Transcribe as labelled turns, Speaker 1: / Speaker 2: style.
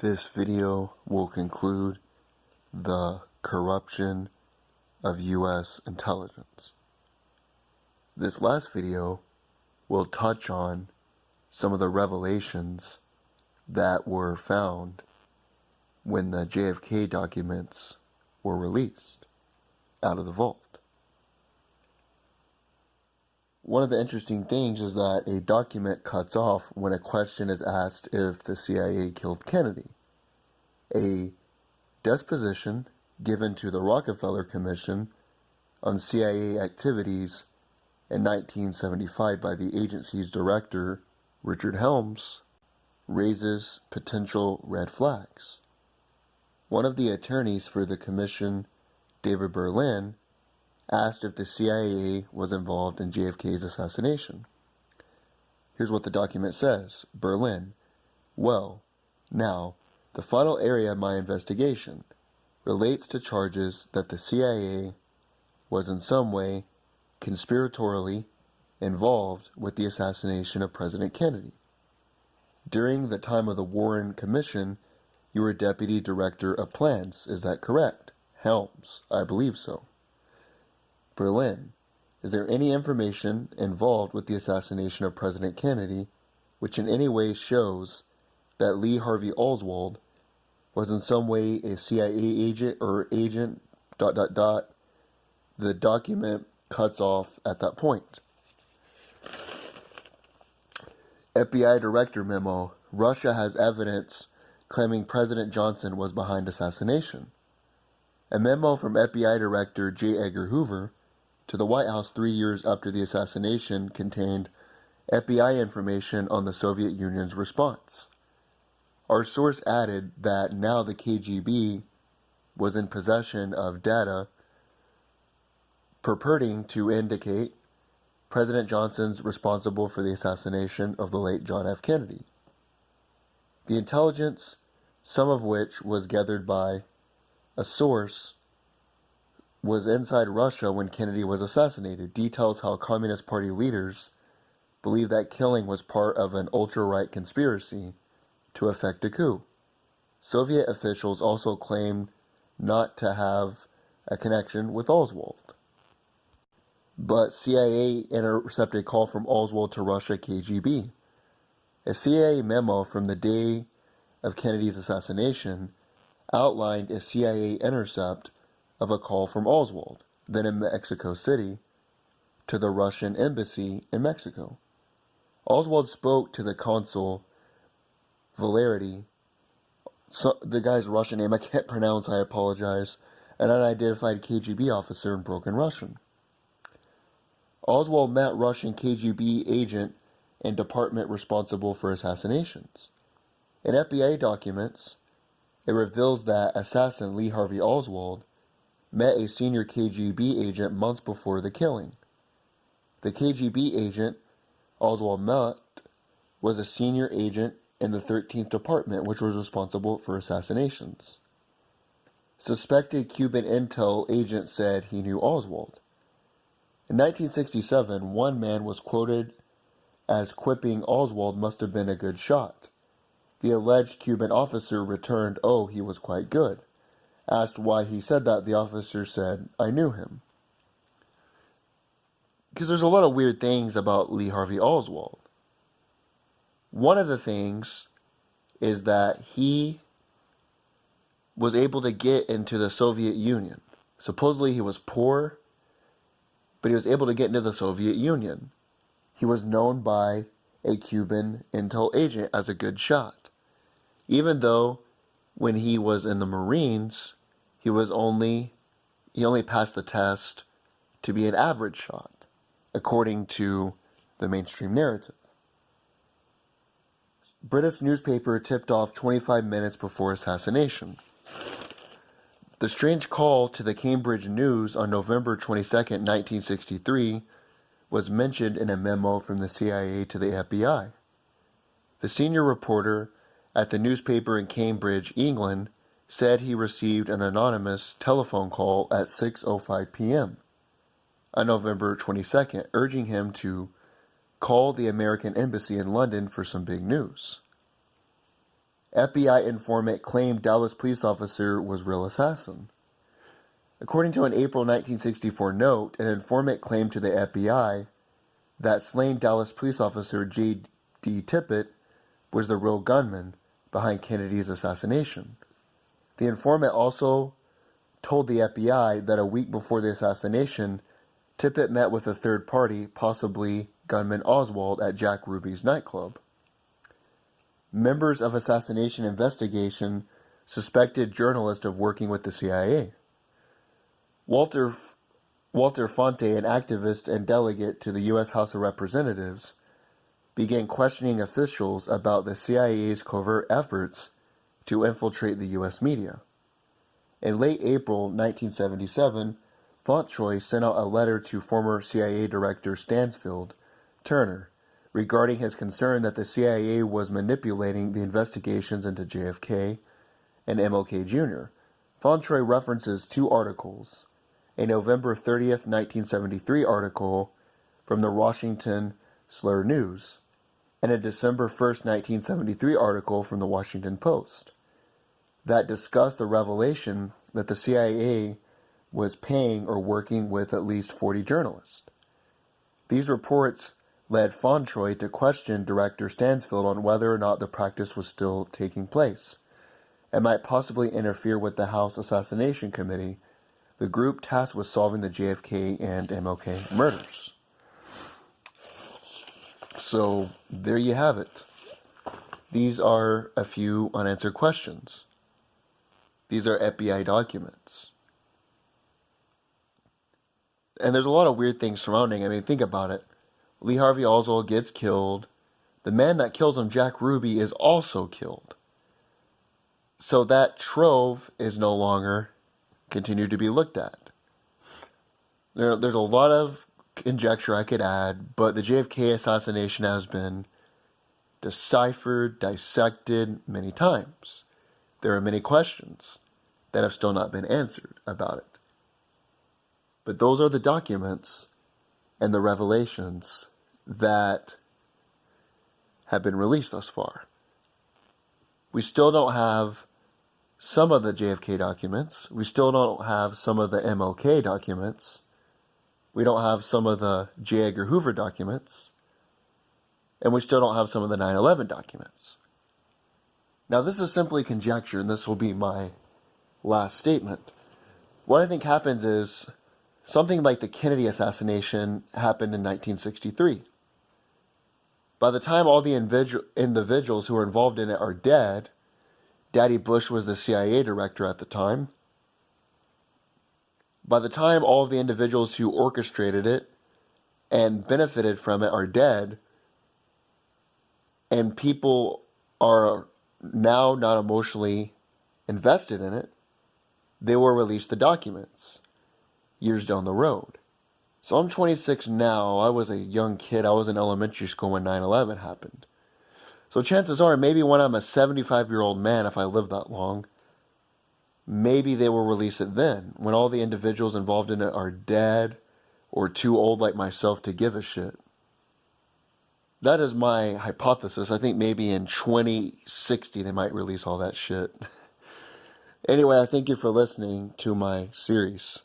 Speaker 1: This video will conclude the corruption of U.S. intelligence. This last video will touch on some of the revelations that were found when the JFK documents were released out of the vault. One of the interesting things is that a document cuts off when a question is asked if the CIA killed Kennedy. A disposition given to the Rockefeller Commission on CIA activities in 1975 by the agency's director, Richard Helms, raises potential red flags. One of the attorneys for the commission, David Berlin, asked if the CIA was involved in JFK's assassination. Here's what the document says. Berlin: well, now, the final area of my investigation relates to charges that the CIA was in some way conspiratorially involved with the assassination of President Kennedy. During the time of the Warren Commission, you were Deputy Director of Plans, is that correct? Helms: I believe so. Berlin: is there any information involved with the assassination of President Kennedy which in any way shows that Lee Harvey Oswald was in some way a CIA agent or agent ... The document cuts off at that point. FBI Director Memo: Russia has evidence claiming President Johnson was behind assassination. A memo from FBI Director J. Edgar Hoover to the White House 3 years after the assassination contained FBI information on the Soviet Union's response. Our source added that now the KGB was in possession of data purporting to indicate President Johnson's responsible for the assassination of the late John F. Kennedy. The intelligence, some of which was gathered by a source, was inside Russia when Kennedy was assassinated, details how Communist Party leaders believed that killing was part of an ultra-right conspiracy to effect a coup. Soviet officials also claimed not to have a connection with Oswald. But CIA intercepted a call from Oswald to Russia KGB. A CIA memo from the day of Kennedy's assassination outlined a CIA intercept of a call from Oswald, then in Mexico City, to the Russian embassy in Mexico. Oswald spoke to the consul, Valerity, the guy's Russian name I can't pronounce, I apologize, an unidentified KGB officer in broken Russian. Oswald met Russian KGB agent and department responsible for assassinations. In FBI documents, it reveals that assassin Lee Harvey Oswald met a senior KGB agent months before the killing. The KGB agent Oswald met was a senior agent in the 13th Department, which was responsible for assassinations. Suspected Cuban intel agent said he knew Oswald. In 1967, one man was quoted as quipping Oswald must have been a good shot. The alleged Cuban officer returned, "Oh, he was quite good." Asked why he said that, the officer said, "I knew him." Because there's a lot of weird things about Lee Harvey Oswald. One of the things is that he was able to get into the Soviet Union. Supposedly he was poor, but he was able to get into the Soviet Union. He was known by a Cuban intel agent as a good shot. Even though when he was in the Marines, he only passed the test to be an average shot, according to the mainstream narrative. British newspaper tipped off 25 minutes before assassination. The strange call to the Cambridge News on November 22, 1963, was mentioned in a memo from the CIA to the FBI. The senior reporter at the newspaper in Cambridge, England, said he received an anonymous telephone call at 6:05 p.m. on November 22nd, urging him to call the American Embassy in London for some big news. FBI informant claimed Dallas police officer was real assassin. According to an April 1964 note, an informant claimed to the FBI that slain Dallas police officer J.D. Tippit was the real gunman behind Kennedy's assassination. The informant also told the FBI that a week before the assassination, Tippit met with a third party, possibly gunman Oswald, at Jack Ruby's nightclub. Members of assassination investigation suspected journalists of working with the CIA. Walter Fonte, an activist and delegate to the U.S. House of Representatives, began questioning officials about the CIA's covert efforts to infiltrate the U.S. media. In late April 1977, Fonte sent out a letter to former CIA Director Stansfield Turner regarding his concern that the CIA was manipulating the investigations into JFK and MLK Jr. Fonte references two articles: a November 30th, 1973 article from the Washington Slur News, and a December 1st, 1973 article from the Washington Post that discussed the revelation that the CIA was paying or working with at least 40 journalists. These reports led Fonte to question Director Stansfield on whether or not the practice was still taking place and might possibly interfere with the House Assassination Committee, the group tasked with solving the JFK and MLK murders. So, there you have it. These are a few unanswered questions. These are FBI documents. And there's a lot of weird things surrounding. I mean, think about it. Lee Harvey Oswald gets killed. The man that kills him, Jack Ruby, is also killed. So that trove is no longer continued to be looked at. There's a lot of conjecture I could add, but the JFK assassination has been deciphered, dissected many times. There are many questions that have still not been answered about it. But those are the documents and the revelations that have been released thus far. We still don't have some of the JFK documents. We still don't have some of the MLK documents. We don't have some of the J. Edgar Hoover documents. And we still don't have some of the 9/11 documents. Now, this is simply conjecture, and this will be my last statement. What I think happens is something like the Kennedy assassination happened in 1963. By the time all the individuals who were involved in it are dead, Daddy Bush was the CIA director at the time. By the time all of the individuals who orchestrated it and benefited from it are dead, and people are now not emotionally invested in it, they will release the documents years down the road. So I'm 26 now. I was a young kid. I was in elementary school when 9/11 happened. So chances are, maybe when I'm a 75-year-old man, if I live that long, maybe they will release it then, when all the individuals involved in it are dead or too old like myself to give a shit. That is my hypothesis. I think maybe in 2060 they might release all that shit. Anyway, I thank you for listening to my series.